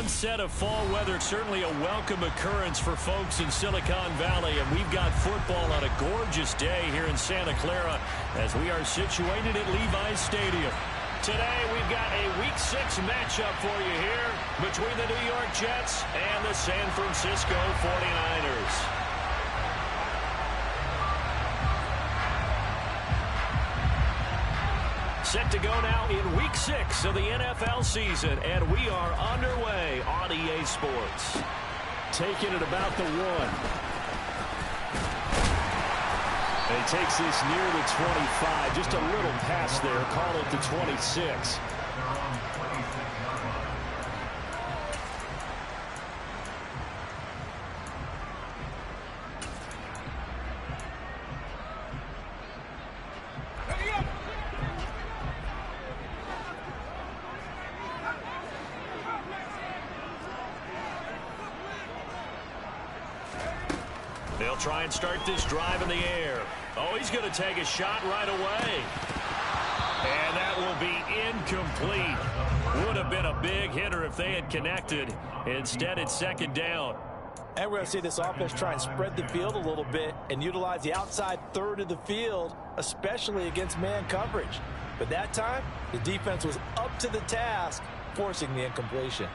onset of fall weather, certainly a welcome occurrence for folks in Silicon Valley. And we've got football on a gorgeous day here in Santa Clara as we are situated at Levi's Stadium. Today we've got a Week 6 matchup for you here between the New York Jets and the San Francisco 49ers. Set to go now in Week 6 of the NFL season, and we are underway on EA Sports. Taking it about the 1. And he takes this near the 25. Just a little pass there. Call it the 26. They'll try and start this drive in the air. Oh, he's going to take a shot right away. And that will be incomplete. Would have been a big hitter if they had connected. Instead, it's second down. And we're going to see this offense try and spread the field a little bit and utilize the outside third of the field, especially against man coverage. But that time, the defense was up to the task, forcing the incompletion.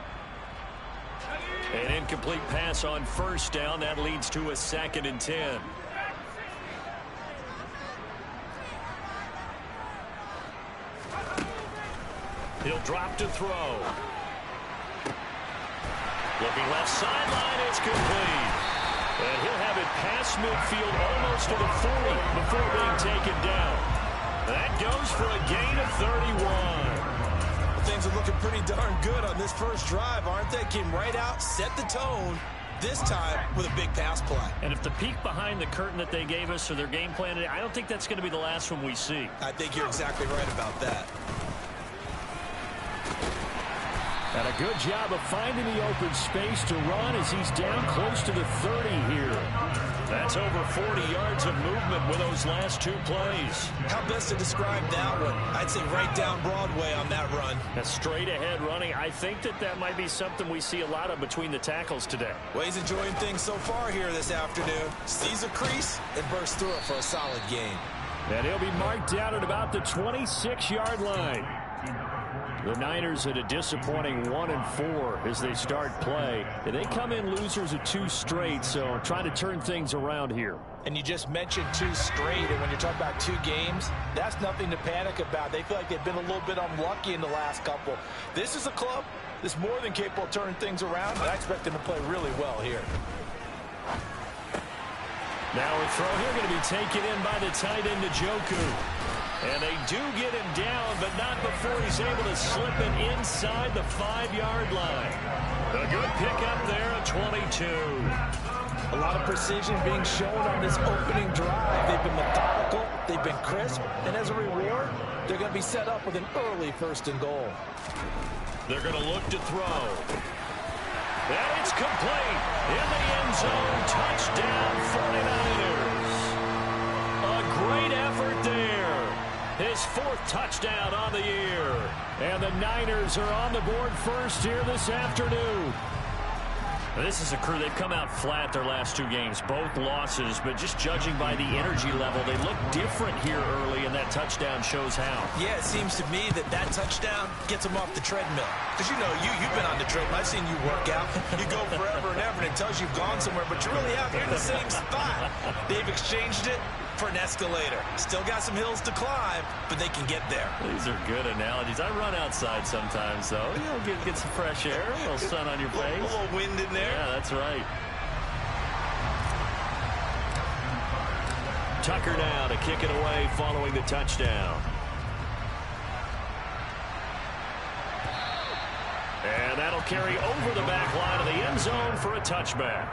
An incomplete pass on first down. That leads to a 2nd and 10. He'll drop to throw. Looking left sideline, it's complete. And he'll have it past midfield almost to the 40 before being taken down. That goes for a gain of 31. Things are looking pretty darn good on this first drive, aren't they? Came right out, set the tone, this time with a big pass play. And if the peek behind the curtain that they gave us or their game plan today, I don't think that's going to be the last one we see. I think you're exactly right about that. And a good job of finding the open space to run as he's down close to the 30 here. That's over 40 yards of movement with those last 2 plays. How best to describe that one? I'd say right down Broadway on that run. That's straight ahead running. I think that might be something we see a lot of between the tackles today. Well, he's enjoying things so far here this afternoon. Sees a crease and bursts through it for a solid gain. And he'll be marked down at about the 26-yard line. The Niners at a disappointing 1-4 as they start play. And they come in losers of 2 straight, so trying to turn things around here. And you just mentioned 2 straight, and when you're talking about 2 games, that's nothing to panic about. They feel like they've been a little bit unlucky in the last couple. This is a club that's more than capable of turning things around, and I expect them to play really well here. Now a throw here going to be taken in by the tight end, Njoku. And they do get him down, but not before he's able to slip it inside the 5-yard line. A good pickup there at 22. A lot of precision being shown on this opening drive. They've been methodical, they've been crisp, and as a reward, they're going to be set up with an early 1st and goal. They're going to look to throw. And it's complete. In the end zone, touchdown 49ers. A great effort there. His 4th touchdown on the year. And the Niners are on the board first here this afternoon. This is a crew. They've come out flat their last 2 games, both losses, but just judging by the energy level, they look different here early, and that touchdown shows how. Yeah, it seems to me that touchdown gets them off the treadmill. Because, you know, you've been on the treadmill. I've seen you work out. You go forever and ever, and it tells you you've gone somewhere, but you're really out here in the same spot. They've exchanged it for an escalator. Still got some hills to climb, but they can get there. These are good analogies. I run outside sometimes, though. You know, get some fresh air, a little sun on your face. A little wind in there. Yeah, that's right. Tucker now to kick it away following the touchdown. And that'll carry over the back line of the end zone for a touchback.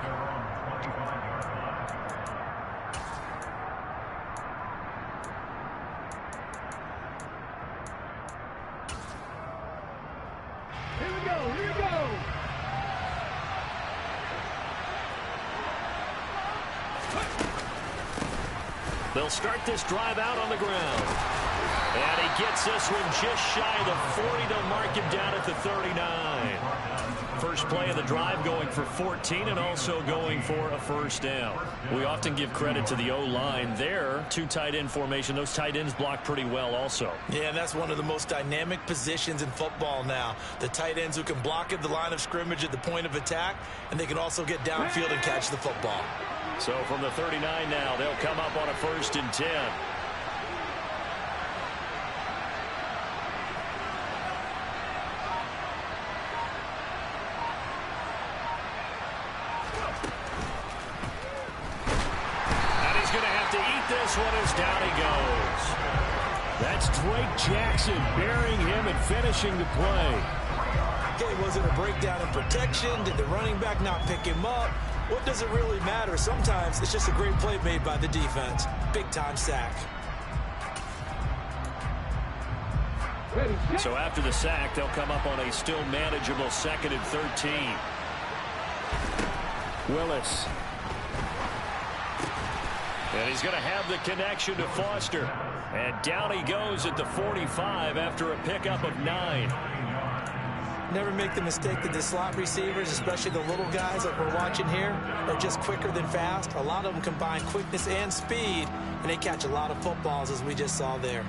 They'll start this drive out on the ground. And he gets this one just shy of the 40. They'll mark him down at the 39. first play of the drive, going for 14 and also going for a first down. We often give credit to the O-line there. Two tight end formation. Those tight ends block pretty well also. Yeah, and that's one of the most dynamic positions in football now. The tight ends who can block at the line of scrimmage at the point of attack, and they can also get downfield and catch the football. So from the 39 now, they'll come up on a 1st and 10. This one is down he goes. That's Drake Jackson burying him and finishing the play. Okay, was it a breakdown in protection? Did the running back not pick him up? What does it really matter? Sometimes it's just a great play made by the defense. Big-time sack. So after the sack, they'll come up on a still manageable 2nd and 13. Willis. And he's going to have the connection to Foster. And down he goes at the 45 after a pickup of 9. Never make the mistake that the slot receivers, especially the little guys like we're watching here, are just quicker than fast. A lot of them combine quickness and speed, and they catch a lot of footballs, as we just saw there.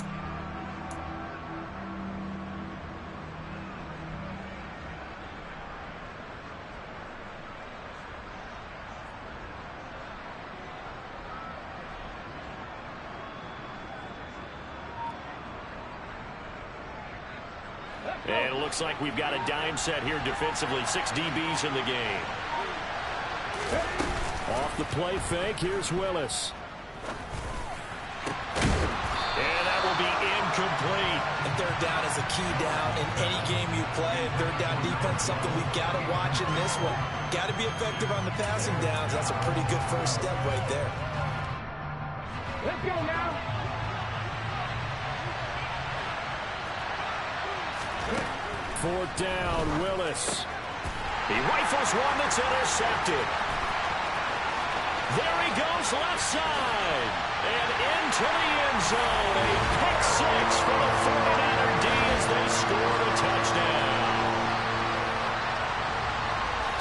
And it looks like we've got a dime set here defensively. 6 DBs in the game. Off the play fake, here's Willis. And that will be incomplete. And third down is a key down in any game you play. And third down defense, something we've got to watch in this one. Got to be effective on the passing downs. That's a pretty good first step right there. Let's go now. 4th down, Willis. He rifles one that's intercepted. There he goes, left side. And into the end zone. A pick 6 for the 49er D as they score the touchdown.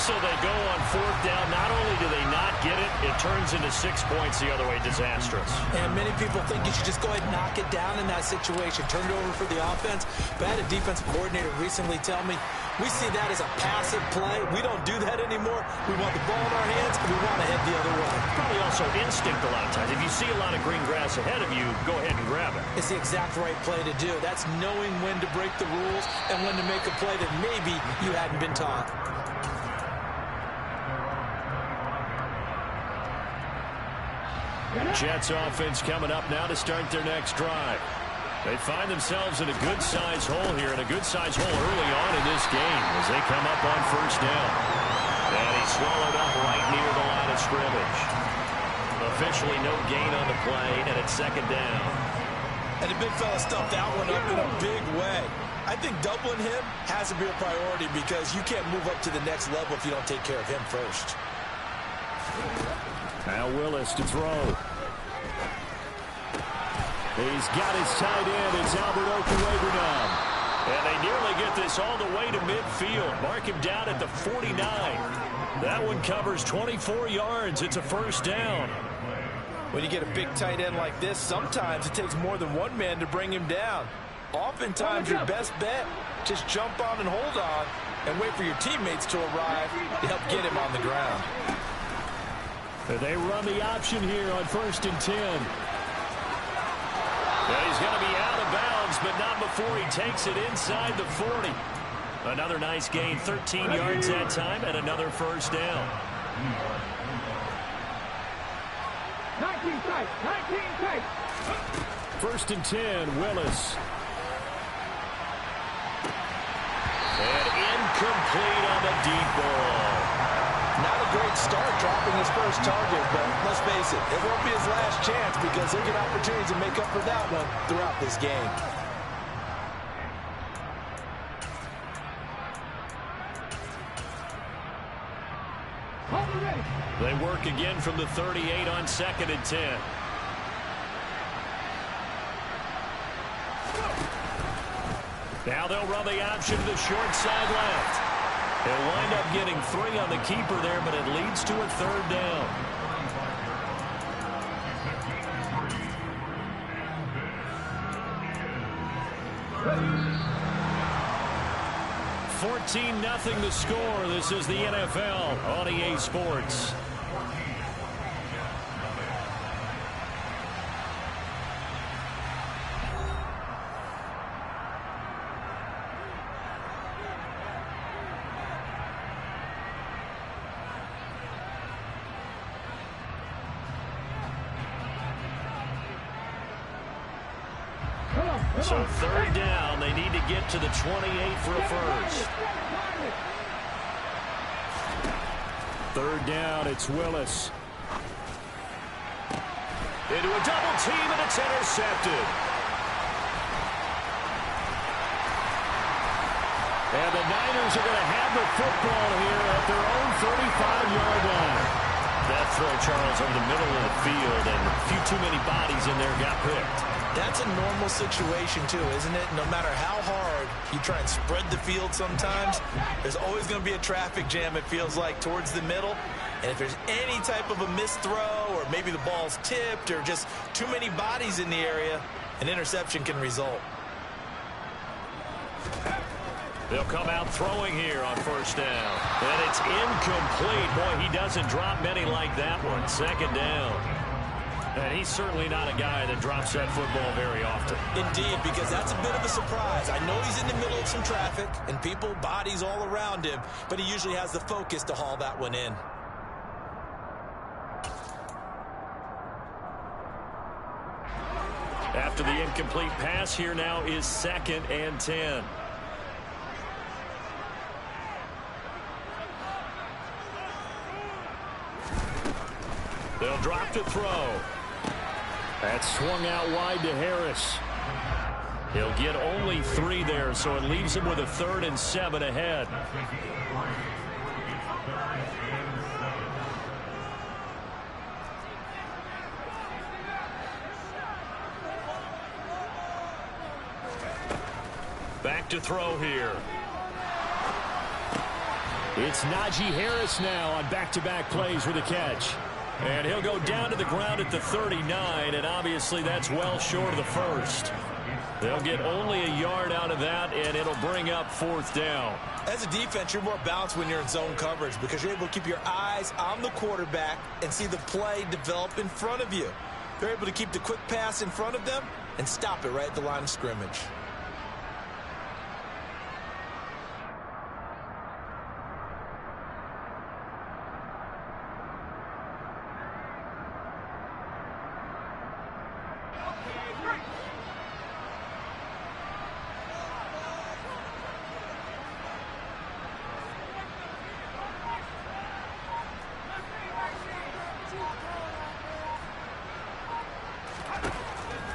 So they go on 4th down. Not only do they not get it, it turns into 6 points the other way. Disastrous. And many people think you should just go ahead and knock it down in that situation. Turn it over for the offense. But I had a defensive coordinator recently tell me, we see that as a passive play. We don't do that anymore. We want the ball in our hands, and we want to head the other way. Probably also instinct a lot of times. If you see a lot of green grass ahead of you, go ahead and grab it. It's the exact right play to do. That's knowing when to break the rules and when to make a play that maybe you hadn't been taught. Jets offense coming up now to start their next drive. They find themselves in a good-sized hole here, and a good-sized hole early on in this game as they come up on 1st down. And he's swallowed up right near the line of scrimmage. Officially no gain on the play, and it's 2nd down. And the big fella stuffed that one up in a big way. I think doubling him has to be a priority because you can't move up to the next level if you don't take care of him first. Now Willis to throw. He's got his tight end. It's Albert Okwuegbunam. And they nearly get this all the way to midfield. Mark him down at the 49. That one covers 24 yards. It's a 1st down. When you get a big tight end like this, sometimes it takes more than one man to bring him down. Oftentimes, your best bet, just jump on and hold on and wait for your teammates to arrive to help get him on the ground. They run the option here on 1st and 10. And he's going to be out of bounds, but not before he takes it inside the 40. Another nice gain, 13 yards that time, and another 1st down. 19 tight, 19 tight. 1st and 10, Willis. And incomplete on the deep ball. Not a great start dropping his first target, but let's face it, it won't be his last chance because he'll get opportunities to make up for that one throughout this game. They work again from the 38 on 2nd and 10. Now they'll run the option to the short side left. He'll wind up getting 3 on the keeper there, but it leads to a 3rd down. 14-0 the score. This is the NFL on EA Sports. So 3rd down, they need to get to the 28 for a first. 3rd down, it's Willis. Into a double team, and it's intercepted. And the Niners are going to have the football here at their own 35-yard line. That throw, Charles, over the middle of the field, and a few too many bodies in there got picked. That's a normal situation, too, isn't it? No matter how hard you try and spread the field sometimes, there's always going to be a traffic jam, it feels like, towards the middle. And if there's any type of a missed throw, or maybe the ball's tipped, or just too many bodies in the area, an interception can result. They'll come out throwing here on 1st down. And it's incomplete. Boy, he doesn't drop many like that one. 2nd down. And he's certainly not a guy that drops that football very often. Indeed, because that's a bit of a surprise. I know he's in the middle of some traffic and people, bodies all around him, but he usually has the focus to haul that one in. After the incomplete pass, here now is 2nd and 10. They'll drop to throw. That's swung out wide to Harris. He'll get only 3 there, so it leaves him with a 3rd and 7 ahead. Back to throw here. It's Najee Harris now on back-to-back plays with a catch. And he'll go down to the ground at the 39, and obviously that's well short of the 1st. They'll get only a yard out of that, and it'll bring up 4th down. As a defense, you're more balanced when you're in zone coverage because you're able to keep your eyes on the quarterback and see the play develop in front of you. They're able to keep the quick pass in front of them and stop it right at the line of scrimmage.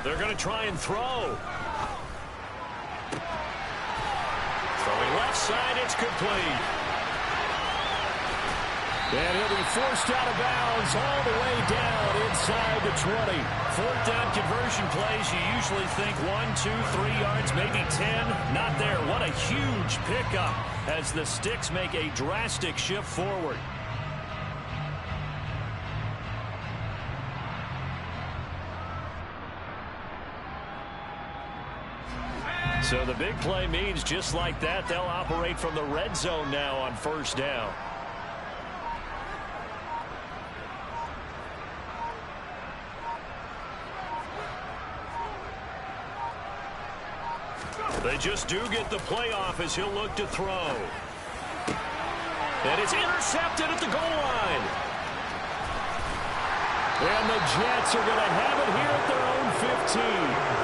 They're going to try and throw. Throwing left side, it's complete. And he'll be forced out of bounds all the way down inside the 20. 4th down conversion plays, you usually think 1, 2, 3 yards, maybe 10. Not there. What a huge pickup as the Sticks make a drastic shift forward. So the big play means just like that, they'll operate from the red zone now on 1st down. They just do get the playoff as he'll look to throw. And it's intercepted at the goal line. And the Jets are going to have it here at their own 15.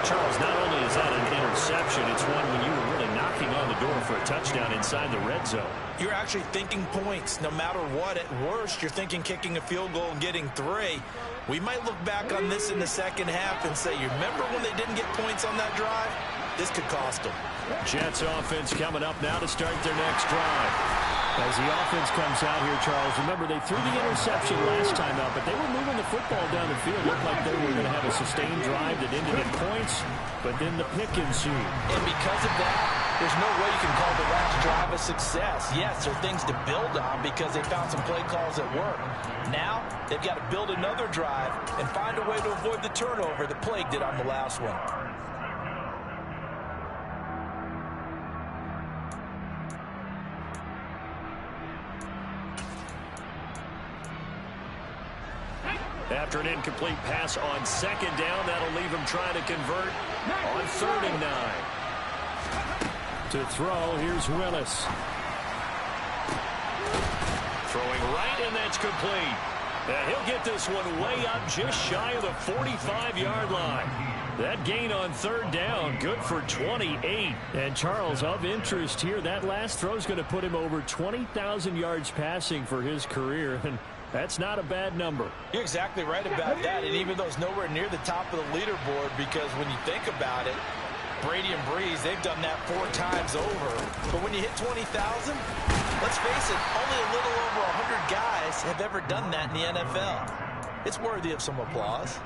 Charles, not only is that an interception, it's one when you were really knocking on the door for a touchdown inside the red zone. You're actually thinking points no matter what. At worst, you're thinking kicking a field goal and getting 3. We might look back on this in the 2nd half and say, you remember when they didn't get points on that drive? This could cost them. Jets offense coming up now to start their next drive. As the offense comes out here, Charles, remember they threw the interception last time out, but they were moving the football down the field. Looked like they were going to have a sustained drive that ended in points, but then the pick ensued. And because of that, There's no way you can call the last drive a success. Yes, there are things to build on because they found some play calls that work. Now, they've got to build another drive and find a way to avoid the turnover that plagued it on the last one. After an incomplete pass on second down, that'll leave him trying to convert on 3rd and 9. To throw, here's Willis. Throwing right, and that's complete. And he'll get this one way up just shy of the 45-yard line. That gain on 3rd down, good for 28. And Charles, of interest here, that last throw is going to put him over 20,000 yards passing for his career. And that's not a bad number. You're exactly right about that. And even though it's nowhere near the top of the leaderboard, because when you think about it, Brady and Breeze, they've done that 4 times over. But when you hit 20,000, let's face it, only a little over 100 guys have ever done that in the NFL. It's worthy of some applause.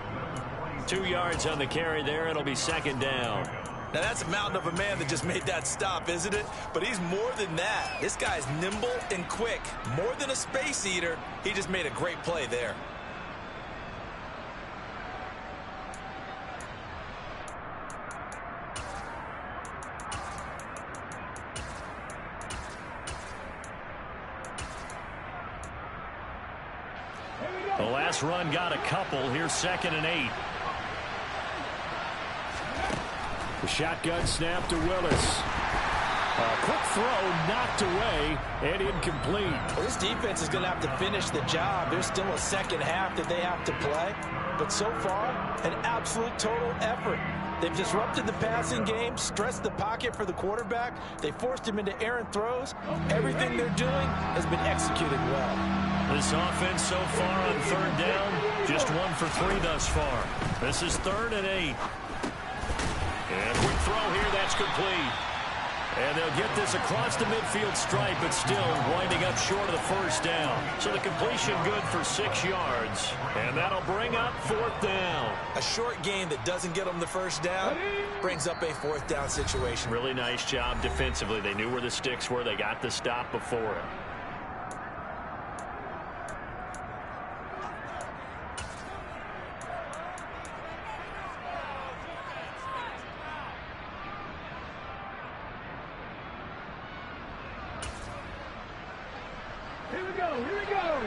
2 yards on the carry there. It'll be 2nd down. Now, that's a mountain of a man that just made that stop, isn't it? But he's more than that. This guy's nimble and quick. More than a space eater, he just made a great play there. The last run got a couple. Here's 2nd and 8. The shotgun snap to Willis. A quick throw knocked away and incomplete. Well, this defense is going to have to finish the job. There's still a second half that they have to play. But so far, an absolute total effort. They've disrupted the passing game, stressed the pocket for the quarterback. They forced him into errant throws. Everything they're doing has been executed well. This offense so far on 3rd down, just 1 for 3 thus far. This is 3rd and 8. And a quick throw here, that's complete. And they'll get this across the midfield stripe, but still winding up short of the 1st down. So the completion good for 6 yards. And that'll bring up 4th down. A short gain that doesn't get them the 1st down brings up a 4th down situation. Really nice job defensively. They knew where the sticks were. They got the stop before it. Here we go, here we go.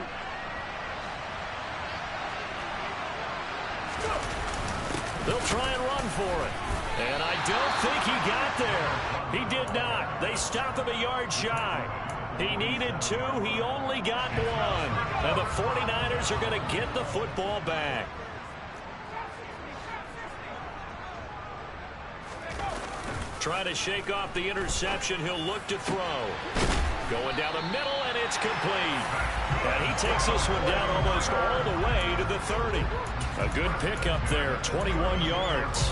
They'll try and run for it. And I don't think he got there. He did not. They stopped him a yard shy. He needed 2. He only got 1. And the 49ers are going to get the football back. Trying to shake off the interception. He'll look to throw. Going down the middle, and it's complete. And he takes this one down almost all the way to the 30. A good pickup there, 21 yards.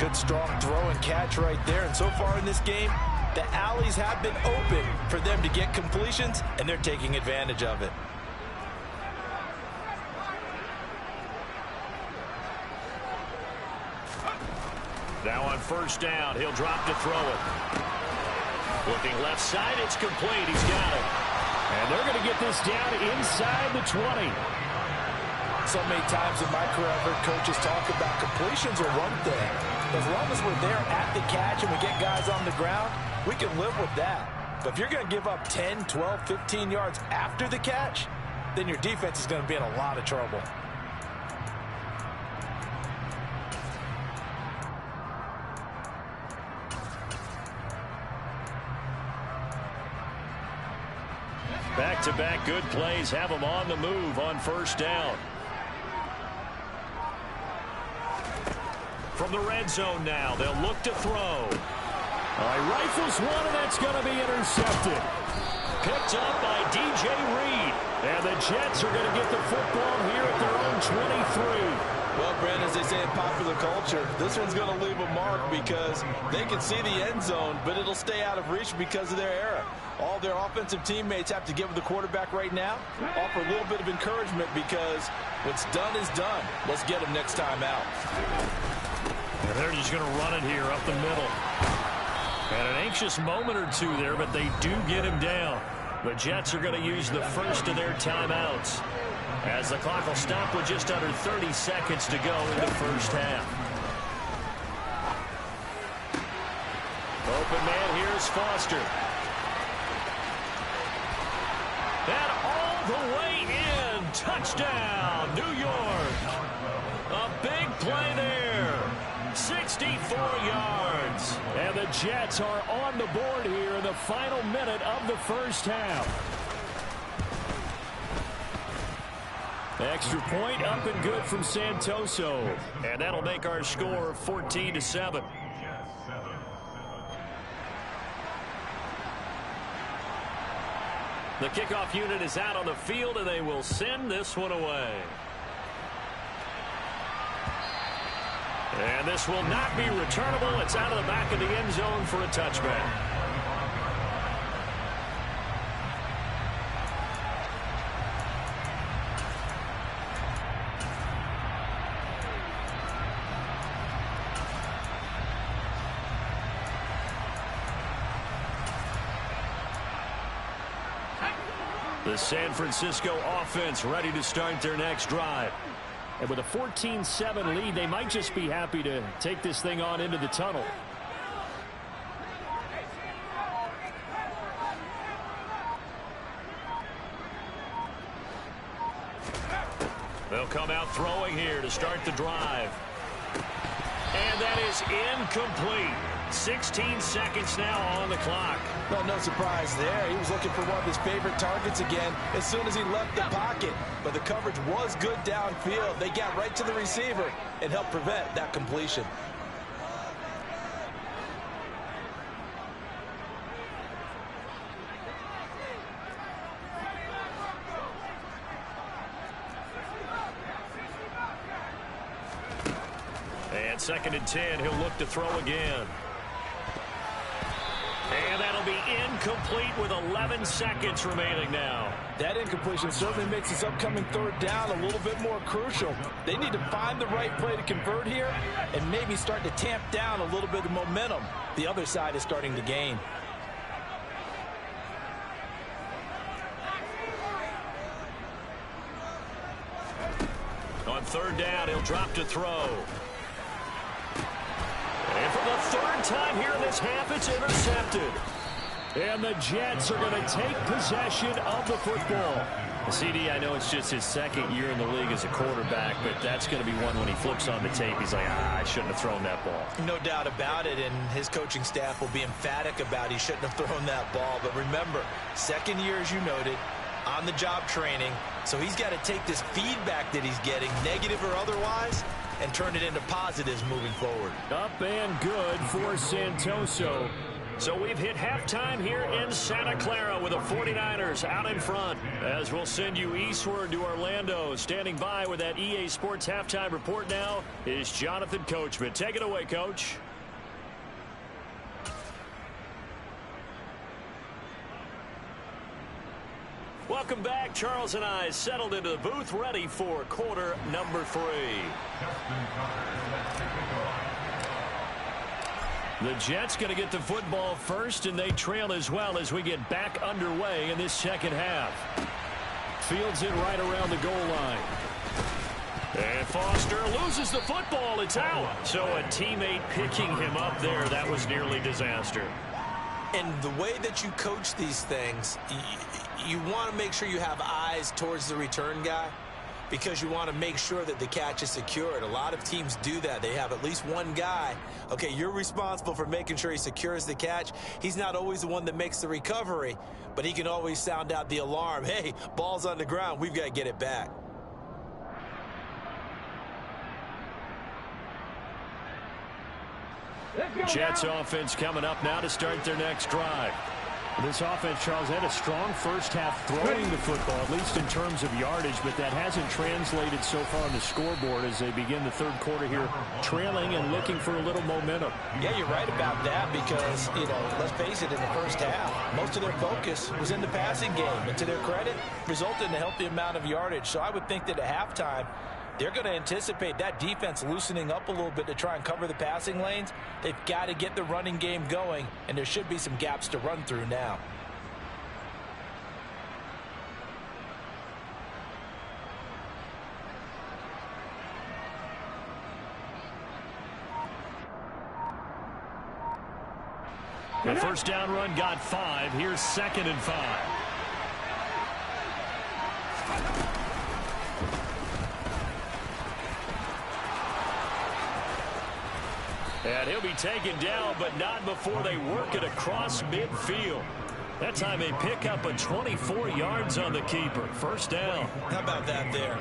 Good strong throw and catch right there. And so far in this game, the alleys have been open for them to get completions, and they're taking advantage of it. Now on 1st down, he'll drop to throw it. Looking left side, it's complete. He's got it. And they're going to get this down inside the 20. So many times in my career, I've heard coaches talk about completions are one thing. As long as we're there at the catch and we get guys on the ground, we can live with that. But if you're going to give up 10, 12, 15 yards after the catch, then your defense is going to be in a lot of trouble. Back-to-back good plays have them on the move on 1st down. From the red zone now, they'll look to throw. Rifles one, and that's going to be intercepted. Picked up by DJ Reed. And the Jets are going to get the football here at their own 23. Well, Brent, as they say in popular culture, this one's going to leave a mark because they can see the end zone, but it'll stay out of reach because of their error. All their offensive teammates have to give the quarterback right now, offer a little bit of encouragement because what's done is done. Let's get them next time out. And they're just going to run it here up the middle. And an anxious moment or two there, but they do get him down. The Jets are going to use the first of their timeouts, as the clock will stop with just under 30 seconds to go in the first half. Open man, here's Foster. And all the way in. Touchdown, New York. A big play there. 64 yards. And the Jets are on the board here in the final minute of the first half. Extra point up and good from Santoso. And that'll make our score 14-7. The kickoff unit is out on the field, and they will send this one away. And this will not be returnable. It's out of the back of the end zone for a touchback. The San Francisco offense ready to start their next drive. And with a 14-7 lead, they might just be happy to take this thing on into the tunnel. They'll come out throwing here to start the drive. And that is incomplete. 16 seconds now on the clock. Well, no surprise there. He was looking for one of his favorite targets again as soon as he left the pocket. But the coverage was good downfield. They got right to the receiver and helped prevent that completion. And 2nd and 10, he'll look to throw again. And that'll be incomplete with 11 seconds remaining now. That incompletion certainly makes this upcoming 3rd down a little bit more crucial. They need to find the right play to convert here and maybe start to tamp down a little bit of momentum. The other side is starting to gain. On 3rd down, he'll drop to throw. And for the 3rd time here in this half, it's intercepted. And the Jets are going to take possession of the football. CD, I know it's just his 2nd year in the league as a quarterback, but that's going to be one when he flips on the tape. He's like, I shouldn't have thrown that ball. No doubt about it, and his coaching staff will be emphatic about he shouldn't have thrown that ball. But remember, 2nd year, as you noted, on-the-job training. So he's got to take this feedback that he's getting, negative or otherwise, and turn it into positives moving forward. Up and good for Santoso. So we've hit halftime here in Santa Clara with the 49ers out in front. As we'll send you eastward to Orlando. Standing by with that EA Sports halftime report now is Jonathan Coachman. Take it away, Coach. Welcome back. Charles and I settled into the booth ready for quarter number 3. The Jets going to get the football first, and they trail as well as we get back underway in this 2nd half. Fields it right around the goal line. And Foster loses the football. It's out. So a teammate picking him up there, that was nearly disaster. And the way that you coach these things, you want to make sure you have eyes towards the return guy because you want to make sure that the catch is secured. A lot of teams do that. They have at least one guy. Okay, you're responsible for making sure he secures the catch. He's not always the one that makes the recovery, but he can always sound out the alarm. Hey, ball's on the ground. We've got to get it back. Jets offense coming up now to start their next drive. This offense, Charles, had a strong first half throwing the football, at least in terms of yardage, but that hasn't translated so far on the scoreboard as they begin the 3rd quarter here, trailing and looking for a little momentum. Yeah, you're right about that because, let's face it, in the first half, most of their focus was in the passing game. And to their credit, resulted in a healthy amount of yardage. So I would think that at halftime, They're going to anticipate that defense loosening up a little bit to try and cover the passing lanes. They've got to get the running game going, and there should be some gaps to run through now. The first down run got 5. Here's 2nd and 5. And he'll be taken down, but not before they work it across midfield. That time they pick up a 24 yards on the keeper. First down. How about that there?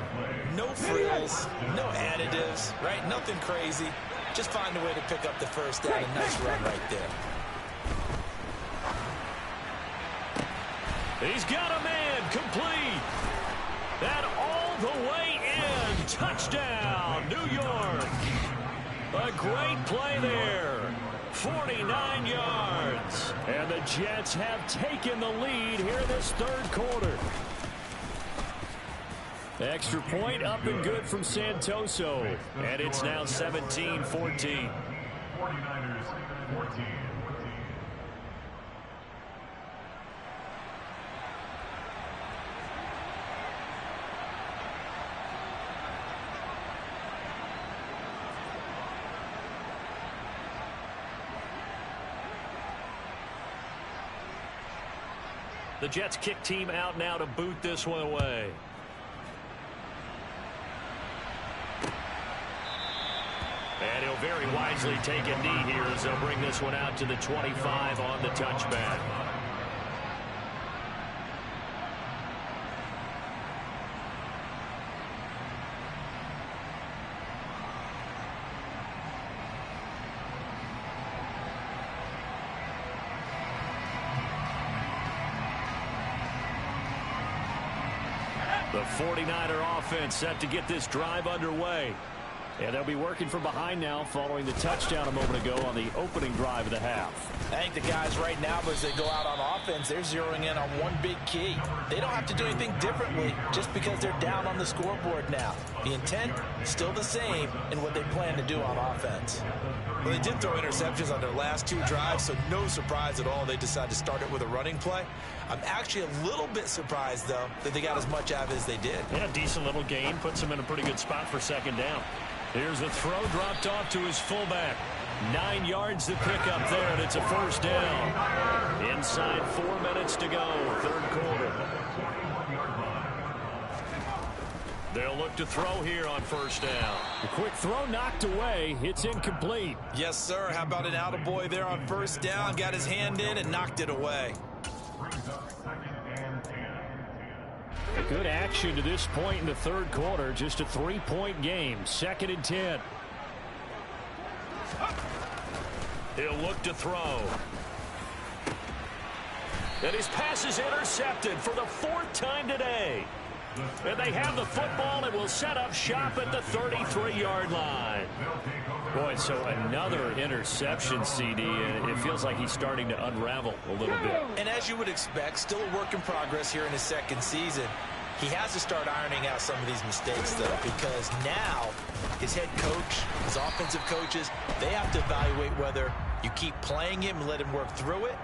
No frills, no additives, right? Nothing crazy. Just find a way to pick up the first down. A nice run right there. He's got a man complete. That all the way in. Touchdown, New York. A great play there. 49 yards. And the Jets have taken the lead here in this third quarter. Extra point up and good from Santoso. And it's now 17-14. 49ers 14. The Jets kick team out now to boot this one away. And he'll very wisely take a knee here as they'll bring this one out to the 25 on the touchback. The 49er offense set to get this drive underway. And they'll be working from behind now following the touchdown a moment ago on the opening drive of the half. I think the guys right now, as they go out on offense, they're zeroing in on one big key. They don't have to do anything differently just because they're down on the scoreboard now. The intent still the same in what they plan to do on offense. Well, they did throw interceptions on their last 2 drives, so no surprise at all they decided to start it with a running play. I'm actually a little bit surprised, though, that they got as much out of it as they did. Yeah, decent little gain. Puts them in a pretty good spot for second down. Here's the throw dropped off to his fullback. 9 yards to pick up there, and it's a first down. Inside 4 minutes to go, third quarter. They'll look to throw here on first down. A quick throw knocked away. It's incomplete. Yes, sir. How about an attaboy there on first down? Got his hand in and knocked it away. A good action to this point in the third quarter. Just a 3-point game. 2nd and 10. He'll look to throw. And his pass is intercepted for the 4th time today. And they have the football and will set up shop at the 33-yard line. Boy, so another interception, CD. It feels like he's starting to unravel a little bit. And as you would expect, still a work in progress here in his second season. He has to start ironing out some of these mistakes, though, because now his head coach, his offensive coaches, they have to evaluate whether you keep playing him and let him work through it,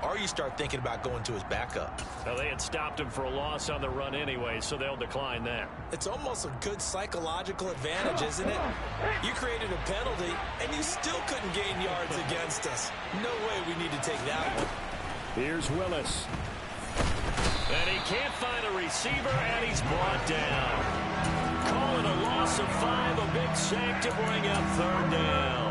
or you start thinking about going to his backup. Well, they had stopped him for a loss on the run anyway, so they'll decline that. It's almost a good psychological advantage, isn't it? You created a penalty, and you still couldn't gain yards against us. No way we need to take that one. Here's Willis. And he can't find a receiver, and he's brought down. Call it a loss of 5, a big sack to bring up third down.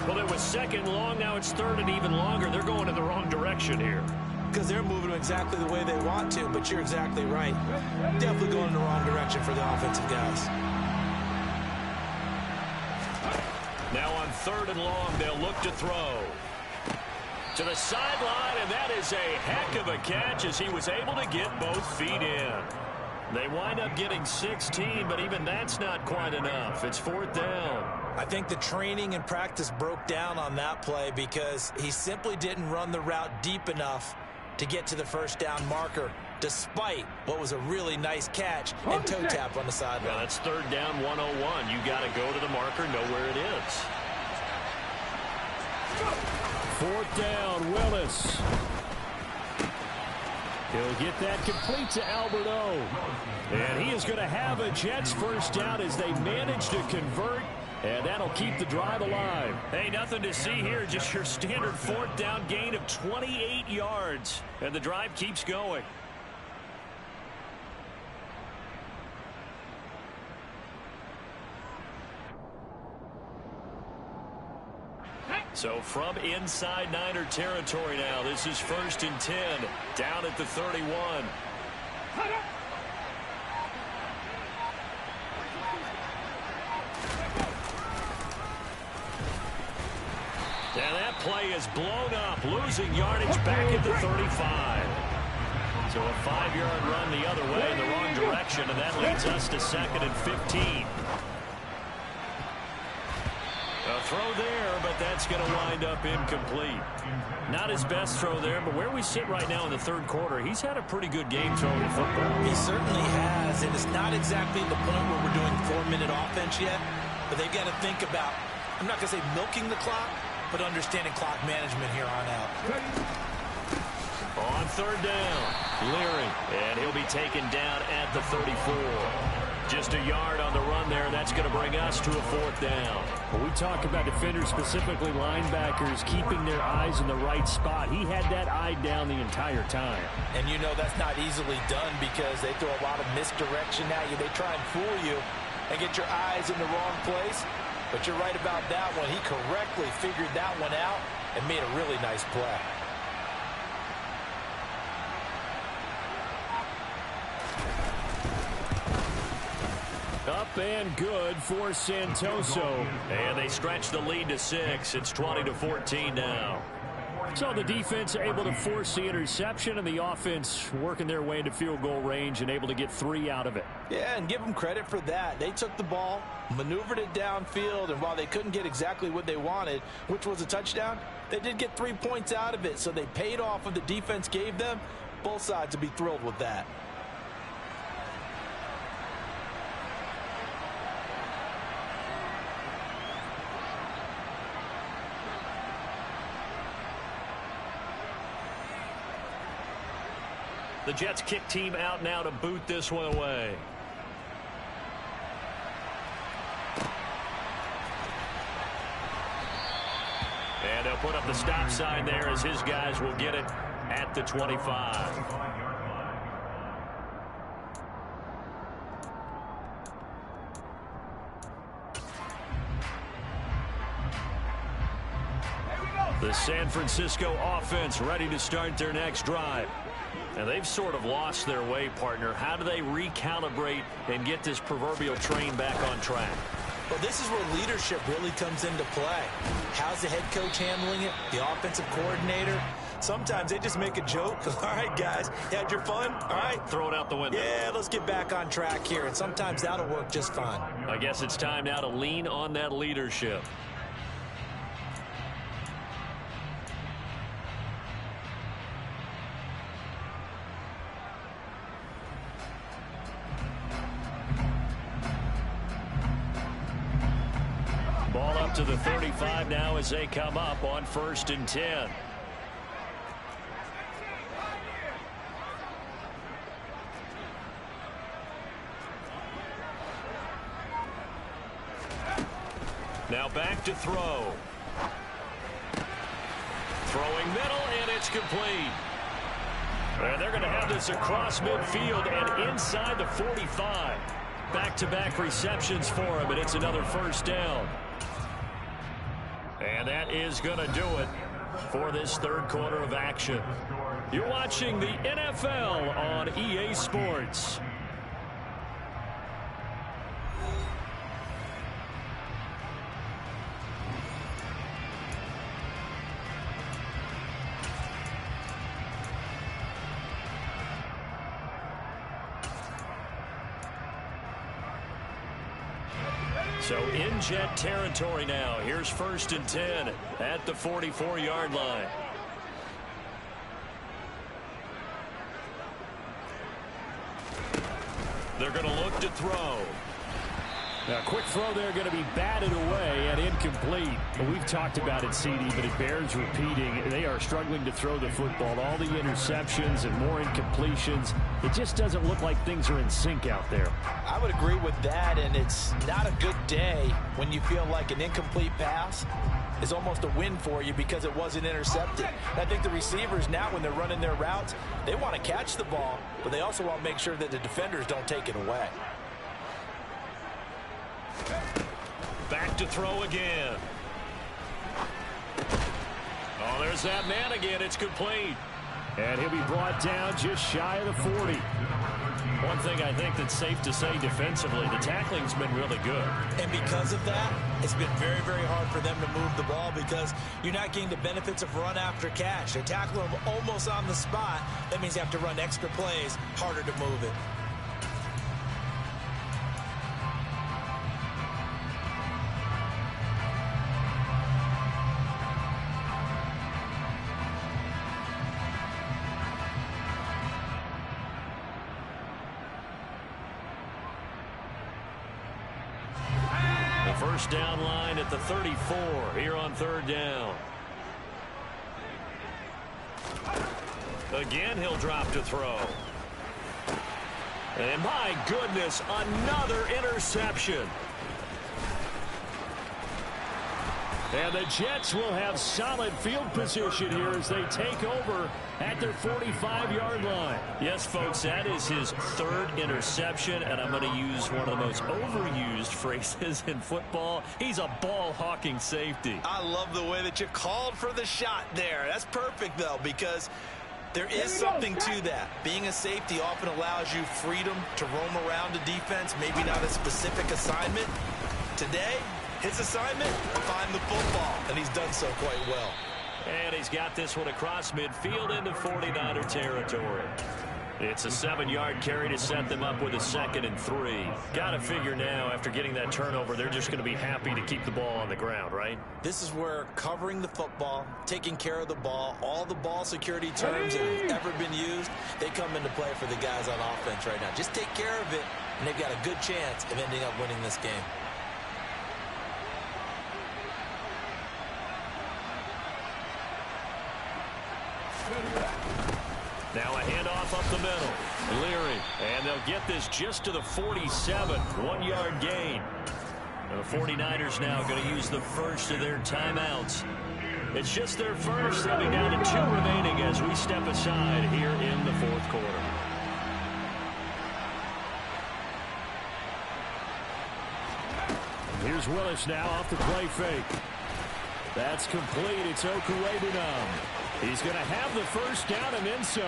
Well, it was second long, now it's third and even longer. They're going in the wrong direction here. Because they're moving exactly the way they want to, but you're exactly right. Definitely going in the wrong direction for the offensive guys. Now on 3rd and long, they'll look to throw. To the sideline, and that is a heck of a catch as he was able to get both feet in. They wind up getting 16, but even that's not quite enough. It's 4th down. I think the training and practice broke down on that play because he simply didn't run the route deep enough to get to the first down marker. despite what was a really nice catch and toe tap on the sideline. Well, that's third down 101. You got to go to the marker, know where it is. Fourth down, Willis. He'll get that complete to Alberto. And he is going to have a Jets first down as they manage to convert. And that'll keep the drive alive. Hey, nothing to see here. Just your standard fourth down gain of 28 yards. And the drive keeps going. So from inside Niner territory now, this is 1st and 10, down at the 31. And that play is blown up, losing yardage back at the 35. So a 5-yard run the other way in the wrong direction, and that leads us to 2nd and 15. A throw there, but that's going to wind up incomplete. Not his best throw there, but where we sit right now in the third quarter, he's had a pretty good game throwing the football. He certainly has, and it's not exactly the point where we're doing 4-minute offense yet, but they've got to think about, I'm not going to say milking the clock, but understanding clock management here on out. On third down, Leary, and he'll be taken down at the 34. Just a yard on the run there. That's going to bring us to a fourth down. When we talk about defenders, specifically linebackers, keeping their eyes in the right spot, he had that eye down the entire time. And you know that's not easily done because they throw a lot of misdirection at you. They try and fool you and get your eyes in the wrong place. But you're right about that one. He correctly figured that one out and made a really nice play. Up and good for Santoso. And they stretch the lead to 6. It's 20-14 now. So the defense able to force the interception, and the offense working their way into field goal range and able to get 3 out of it. Yeah, and give them credit for that. They took the ball, maneuvered it downfield, and while they couldn't get exactly what they wanted, which was a touchdown, they did get 3 points out of it, so they paid off what the defense gave them. Both sides would be thrilled with that. The Jets kick team out now to boot this one away. And they'll put up the stop sign there as his guys will get it at the 25. The San Francisco offense ready to start their next drive. And they've sort of lost their way, partner. How do they recalibrate and get this proverbial train back on track? Well, this is where leadership really comes into play. How's the head coach handling it? The offensive coordinator? Sometimes they just make a joke. All right, guys, you had your fun? All right. Throw it out the window. Yeah, let's get back on track here. And sometimes that'll work just fine. I guess it's time now to lean on that leadership. Ball up to the 35 now as they come up on 1st and 10. Now back to throw. Throwing middle, and it's complete. And they're going to have this across midfield and inside the 45. Back-to-back receptions for him, and it's another first down. And that is going to do it for this third quarter of action. You're watching the NFL on EA Sports. So in Jet territory now. Here's 1st and 10 at the 44-yard line. to throw. A quick throw there going to be batted away and incomplete. We've talked about it, CD, but it bears repeating. They are struggling to throw the football. All the interceptions and more incompletions. It just doesn't look like things are in sync out there. I would agree with that, and it's not a good day when you feel like an incomplete pass is almost a win for you because it wasn't intercepted. And I think the receivers now, when they're running their routes, they want to catch the ball, but they also want to make sure that the defenders don't take it away. Back to throw again. Oh, there's that man again. It's complete. And he'll be brought down just shy of the 40. One thing I think that's safe to say defensively, the tackling's been really good. And because of that, it's been very, very hard for them to move the ball because you're not getting the benefits of run after catch. They tackle them almost on the spot. That means you have to run extra plays, harder to move it. First down line at the 34 here on third down. Again, he'll drop to throw. And my goodness, another interception. And the Jets will have solid field position here as they take over at their 45-yard line. Yes, folks, that is his third interception, and I'm going to use one of the most overused phrases in football. He's a ball-hawking safety. I love the way that you called for the shot there. That's perfect, though, because there is something to that. Being a safety often allows you freedom to roam around a defense, maybe not a specific assignment. Today, his assignment, find the football, and he's done so quite well. And he's got this one across midfield into 49er territory. It's a 7-yard carry to set them up with a 2nd and 3. Got to figure now, after getting that turnover, they're just going to be happy to keep the ball on the ground, right? This is where covering the football, taking care of the ball, all the ball security terms that have ever been used, they come into play for the guys on offense right now. Just take care of it, and they've got a good chance of ending up winning this game. Now a handoff up the middle. Leary. And they'll get this just to the 47. 1-yard gain. And the 49ers now going to use the first of their timeouts. It's just their first. They'll be down to 2 remaining as we step aside here in the fourth quarter. Here's Willis now off the play fake. That's complete. It's Okuwebunam. He's going to have the first down and then some.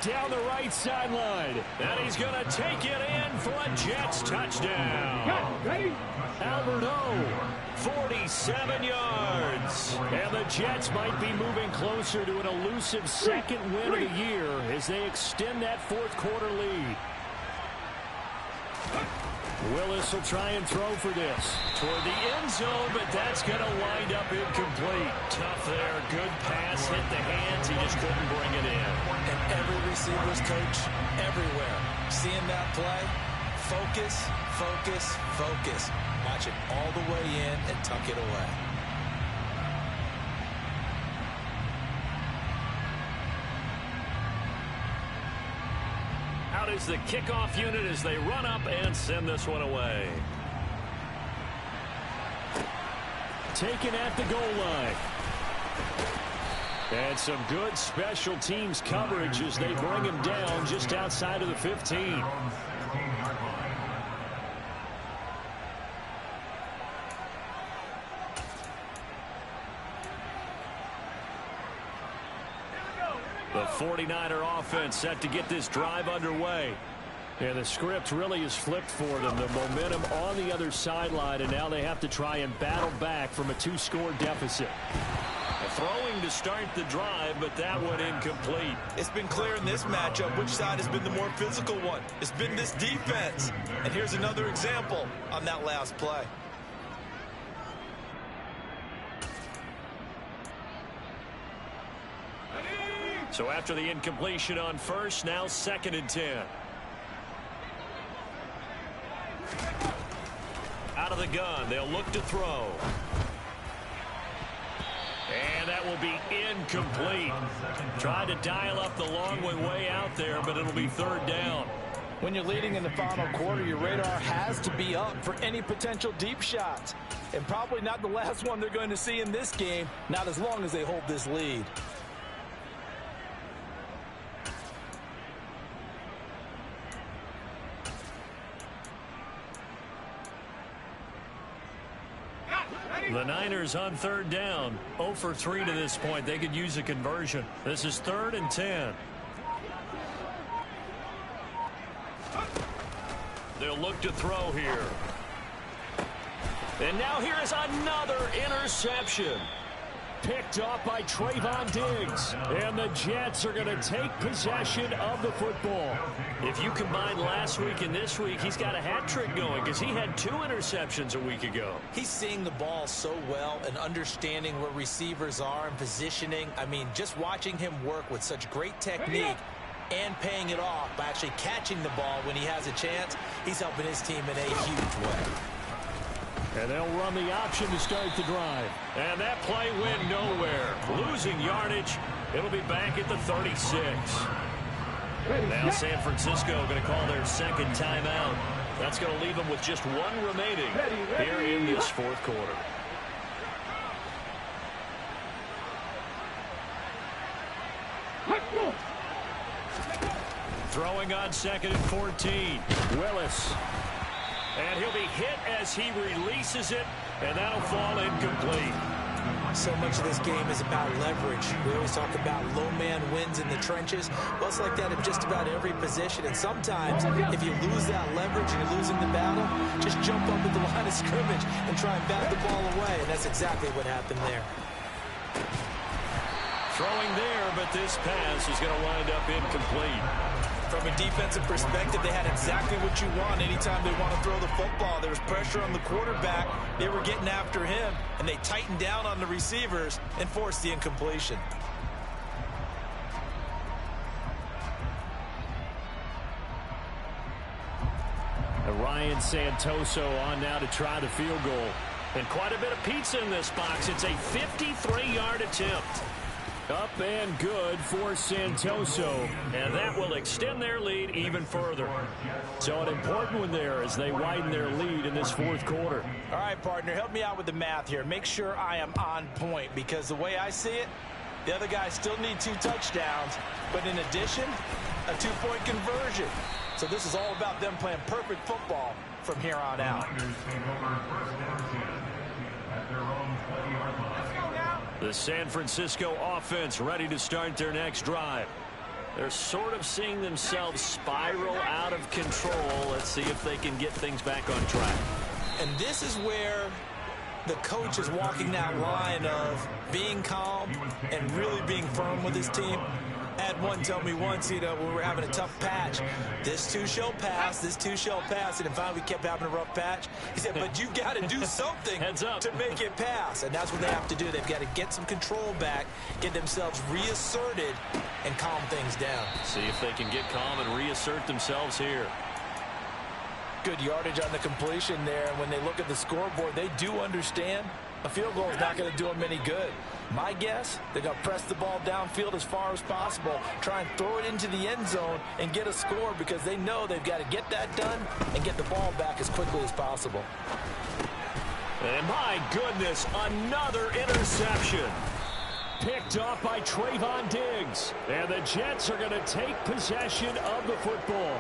Down the right sideline. And he's going to take it in for a Jets touchdown. Albert O, 47 yards. And the Jets might be moving closer to an elusive second win of the year as they extend that fourth quarter lead. Willis will try and throw for this. Toward the end zone, but that's going to wind up incomplete. Tough there. Good pass. Hit the hands. He just couldn't bring it in. And every receiver's coach everywhere, seeing that play, focus, focus, focus. Watch it all the way in and tuck it away. Out is the kickoff unit as they run up and send this one away. Taken at the goal line. And some good special teams coverage as they bring him down just outside of the 15. The 49er offense set to get this drive underway. And the script really is flipped for them. The momentum on the other sideline, and now they have to try and battle back from a 2-score deficit. Throwing to start the drive, but that one incomplete. It's been clear in this matchup which side has been the more physical one. It's been this defense. And here's another example on that last play. So after the incompletion on first, now 2nd and 10. out of the gun. They'll look to throw. And that will be incomplete. Tried to dial up the long way out there, but it'll be third down. When you're leading in the final quarter, your radar has to be up for any potential deep shots. And probably not the last one they're going to see in this game, not as long as they hold this lead. The Niners on third down. 0 for 3 to this point. They could use a conversion. This is 3rd and 10. They'll look to throw here. And now here is another interception. Picked off by Trayvon Diggs. And the Jets are going to take possession of the football. If you combine last week and this week, he's got a hat trick going because he had 2 interceptions a week ago. He's seeing the ball so well and understanding where receivers are and positioning. I mean, just watching him work with such great technique and paying it off by actually catching the ball when he has a chance, he's helping his team in a huge way. And they'll run the option to start the drive. And that play went nowhere. Losing yardage. It'll be back at the 36. Now San Francisco going to call their second timeout. That's going to leave them with just 1 remaining here in this 4th quarter. Throwing on 2nd and 14. Willis. And he'll be hit as he releases it, and that'll fall incomplete. So much of this game is about leverage. We always talk about low man wins in the trenches. Well, it's like that in just about every position. And sometimes, if you lose that leverage and you're losing the battle, just jump up at the line of scrimmage and try and bat the ball away. And that's exactly what happened there. Throwing there, but this pass is going to wind up incomplete. From a defensive perspective, they had exactly what you want anytime they want to throw the football. There was pressure on the quarterback. They were getting after him, and they tightened down on the receivers and forced the incompletion. And Ryan Santoso on now to try the field goal. And quite a bit of pizza in this box. It's a 53-yard attempt. Up and good for Santoso. And that will extend their lead even further. So an important one there as they widen their lead in this 4th quarter. All right, partner, help me out with the math here. Make sure I am on point because the way I see it, the other guys still need 2 touchdowns. But in addition, a 2-point conversion. So this is all about them playing perfect football from here on out. The San Francisco offense ready to start their next drive. They're sort of seeing themselves spiral out of control. Let's see if they can get things back on track. And this is where the coach is walking that line of being calm and really being firm with his team. I had one tell me once, when we were having a tough patch, this too shall pass, this too shall pass, and then finally we kept having a rough patch. He said, but you've got to do something to make it pass, and that's what they have to do. They've got to get some control back, get themselves reasserted, and calm things down. See if they can get calm and reassert themselves here. Good yardage on the completion there, and when they look at the scoreboard, they do understand a field goal is not going to do them any good. My guess, they're going to press the ball downfield as far as possible, try and throw it into the end zone and get a score because they know they've got to get that done and get the ball back as quickly as possible. And my goodness, another interception. Picked off by Trayvon Diggs. And the Jets are going to take possession of the football.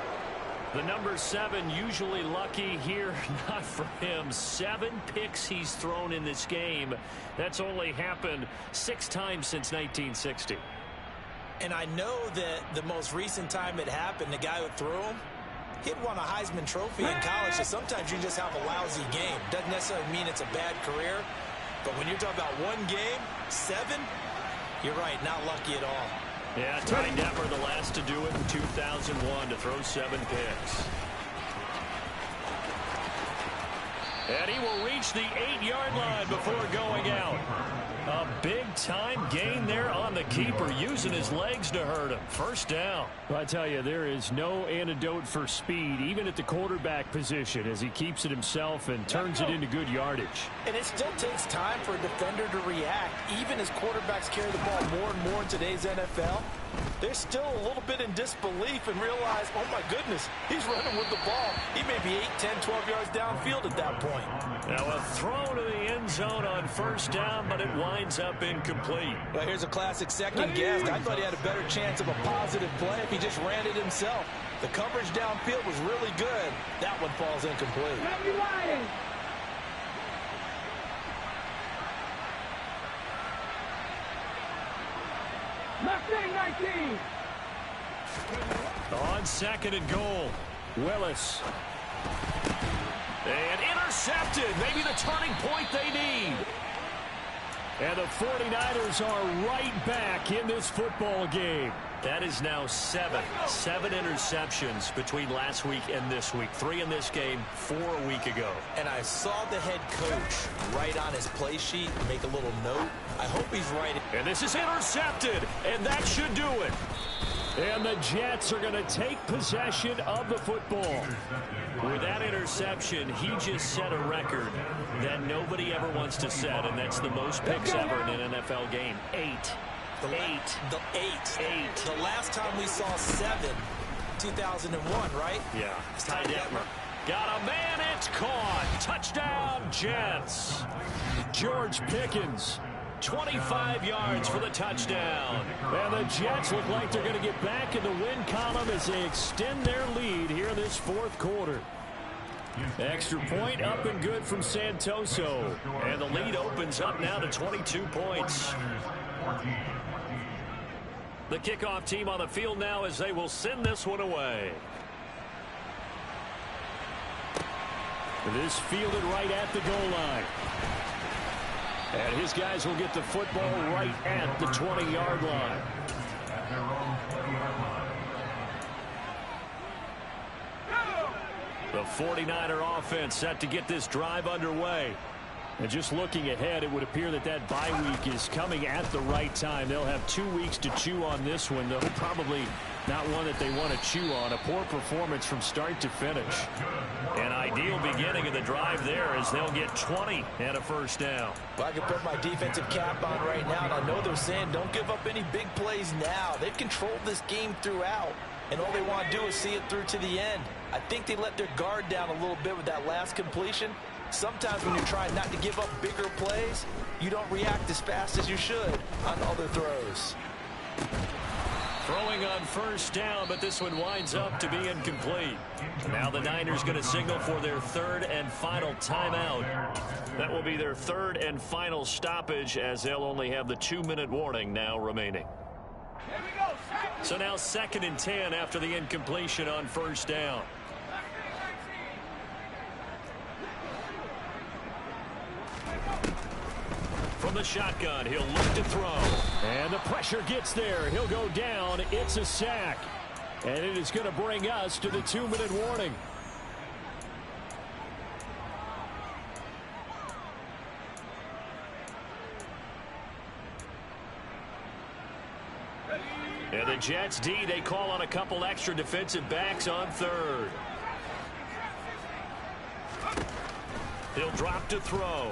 The number 7 usually lucky here, not for him. 7 picks he's thrown in this game. That's only happened 6 times since 1960. And I know that the most recent time it happened, the guy who threw him, he'd won a Heisman Trophy in college, so sometimes you just have a lousy game. Doesn't necessarily mean it's a bad career, but when you're talking about 1 game, 7, you're right, not lucky at all. Yeah, Ty Detmer, the last to do it in 2001, to throw 7 picks. And he will reach the 8-yard line before going out. A big-time gain there on the keeper, using his legs to hurt him. First down. Well, I tell you, there is no antidote for speed, even at the quarterback position, as he keeps it himself and turns it into good yardage. And it still takes time for a defender to react. Even as quarterbacks carry the ball more and more in today's NFL, they're still a little bit in disbelief and realize, oh my goodness, he's running with the ball. He may be 8, 10, 12 yards downfield at that point. Now a throw to the end zone on first down, but it winds up incomplete. Well, here's a classic second guess. I thought he had a better chance of a positive play if he just ran it himself. The coverage downfield was really good. That one falls incomplete. Left 19. On second and goal, Willis. And intercepted. Maybe the turning point they need. And the 49ers are right back in this football game. That is now 7 interceptions between last week and this week. 3 in this game, 4 a week ago. And I saw the head coach write on his play sheet, make a little note. I hope he's right. And this is intercepted, and that should do it. And the Jets are going to take possession of the football. With that interception, he just set a record that nobody ever wants to set, and that's the most picks ever in an NFL game. 8. The last time we saw 7, 2001, right? Yeah. Ty Detmer. Got a man, it's caught. Touchdown, Jets. George Pickens. 25 yards for the touchdown. And the Jets look like they're going to get back in the win column as they extend their lead here in this fourth quarter. Extra point up and good from Santoso. And the lead opens up now to 22 points. The kickoff team on the field now as they will send this one away. This fielded right at the goal line. And his guys will get the football right at the 20-yard line. The 49er offense set to get this drive underway. And just looking ahead, it would appear that that bye week is coming at the right time. They'll have 2 weeks to chew on this one, though probably not one that they want to chew on. A poor performance from start to finish. An ideal beginning of the drive there as they'll get 20 and a first down. Well, I can put my defensive cap on right now, and I know they're saying don't give up any big plays now. They've controlled this game throughout, and all they want to do is see it through to the end. I think they let their guard down a little bit with that last completion. Sometimes when you're trying not to give up bigger plays, you don't react as fast as you should on other throws. Throwing on first down, but this one winds up to be incomplete. Now the Niners going to signal for their third and final timeout. That will be their third and final stoppage as they'll only have the 2-minute warning now remaining. So now 2nd and 10 after the incompletion on first down. From the shotgun, he'll look to throw. And the pressure gets there. He'll go down. It's a sack. And it is going to bring us to the 2-minute warning. And the Jets D, they call on a couple extra defensive backs on third. He'll drop to throw.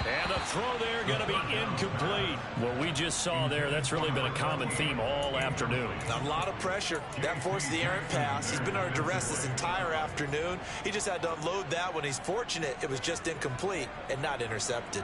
And the throw there going to be incomplete. What we just saw there, that's really been a common theme all afternoon. A lot of pressure. That forced the errant pass. He's been under duress this entire afternoon. He just had to unload that one. He's fortunate it was just incomplete and not intercepted.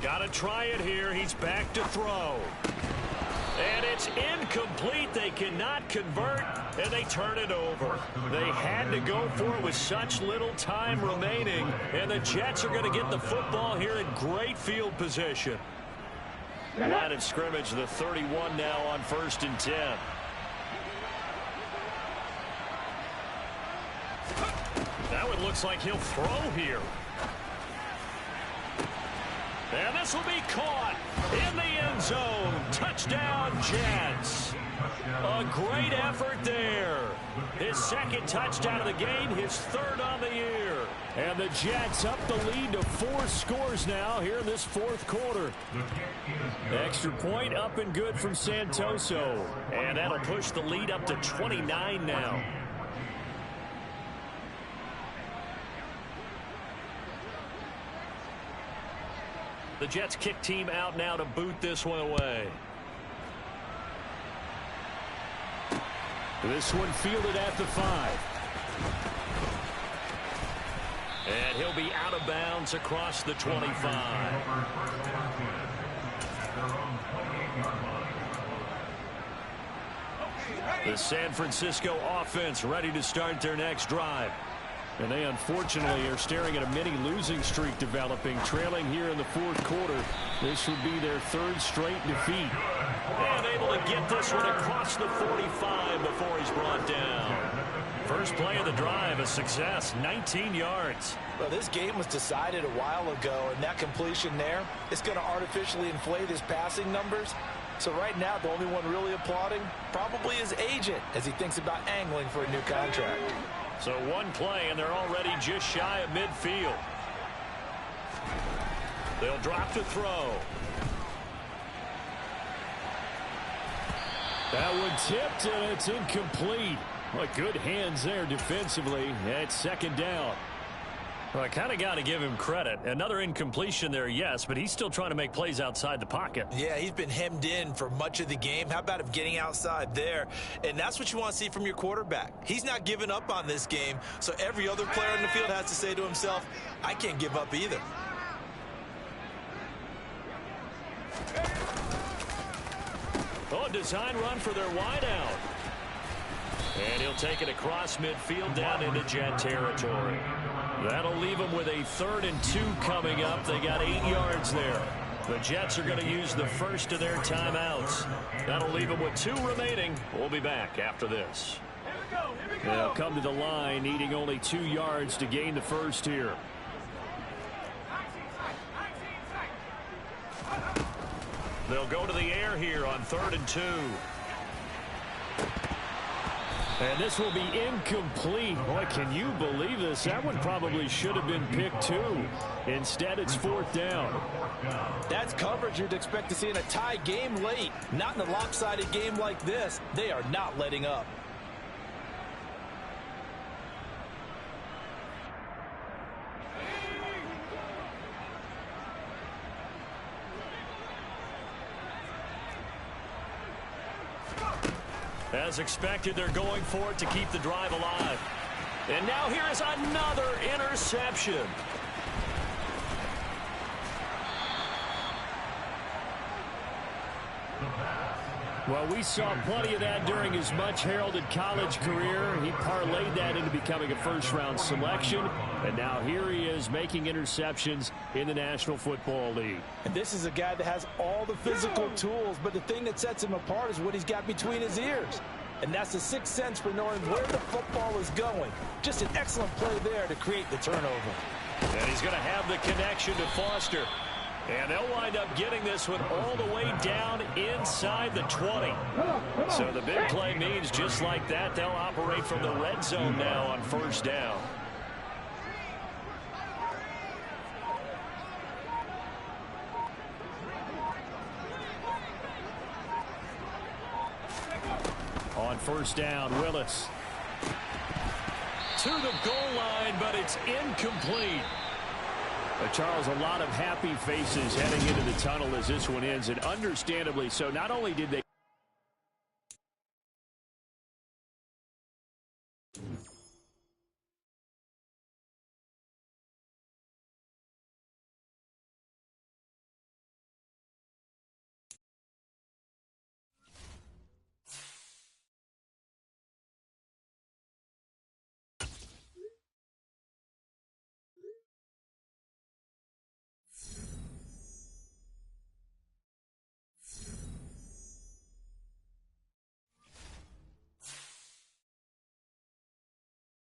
Got to try it here. He's back to throw. And it's incomplete. They cannot convert, and they turn it over. They had to go for it with such little time remaining, and the Jets are going to get the football here in great field position. Line of scrimmage, the 31 now on 1st and 10. Now it looks like he'll throw here. And this will be caught in the end zone. Touchdown, Jets. A great effort there. His second touchdown of the game, his third on the year. And the Jets up the lead to 4 scores now here in this fourth quarter. Extra point up and good from Santoso. And that'll push the lead up to 29 now. The Jets kick team out now to boot this one away. This one fielded at the 5. And he'll be out of bounds across the 25. The San Francisco offense ready to start their next drive. And they unfortunately are staring at a mini losing streak developing, trailing here in the fourth quarter. This would be their 3rd straight defeat. And able to get this one across the 45 before he's brought down. First play of the drive, a success, 19 yards. Well, this game was decided a while ago, and that completion there is going to artificially inflate his passing numbers. So right now, the only one really applauding probably his agent as he thinks about angling for a new contract. So one play, and they're already just shy of midfield. They'll drop to throw. That one tipped, and it's incomplete. Well, good hands there defensively. It's second down. Well, I kind of got to give him credit. Another incompletion there, yes, but he's still trying to make plays outside the pocket. Yeah, he's been hemmed in for much of the game. How about him getting outside there? And that's what you want to see from your quarterback. He's not giving up on this game, so every other player in the field has to say to himself, I can't give up either. Oh, a design run for their wideout. And he'll take it across midfield down into Jet territory. That'll leave them with a 3rd and 2 coming up. They got 8 yards there. The Jets are going to use the first of their timeouts. That'll leave them with 2 remaining. We'll be back after this. They'll come to the line, needing only 2 yards to gain the first here. They'll go to the air here on 3rd and 2. And this will be incomplete. Boy, can you believe this? That one probably should have been picked too. Instead, it's 4th down. That's coverage you'd expect to see in a tie game late. Not in a lopsided game like this. They are not letting up. As expected, they're going for it to keep the drive alive. And now here is another interception. Well, we saw plenty of that during his much-heralded college career. He parlayed that into becoming a first-round selection. And now here he is making interceptions in the National Football League. And this is a guy that has all the physical tools, but the thing that sets him apart is what he's got between his ears. And that's the sixth sense for knowing where the football is going. Just an excellent play there to create the turnover. And he's going to have the connection to Foster. And they'll wind up getting this one all the way down inside the 20. So the big play means just like that, they'll operate from the red zone now on first down. On first down, Willis. To the goal line, but it's incomplete. Charles, a lot of happy faces heading into the tunnel as this one ends, and understandably so. Not only did they